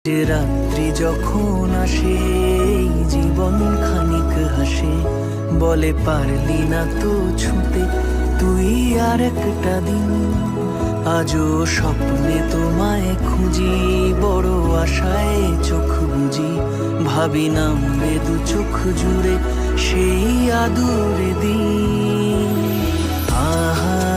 যে রাত্রি যখন আসে জীবন খানিক হাসে, বলে পারলি না তো ছুঁতে তুই আর একটা দিন। আজও স্বপ্নে তোমায় খুঁজি, বড় আশায় চোখ বুঝি, ভাবি নামবে দু চোখ জুড়ে সেই আদুরে দিন। আহা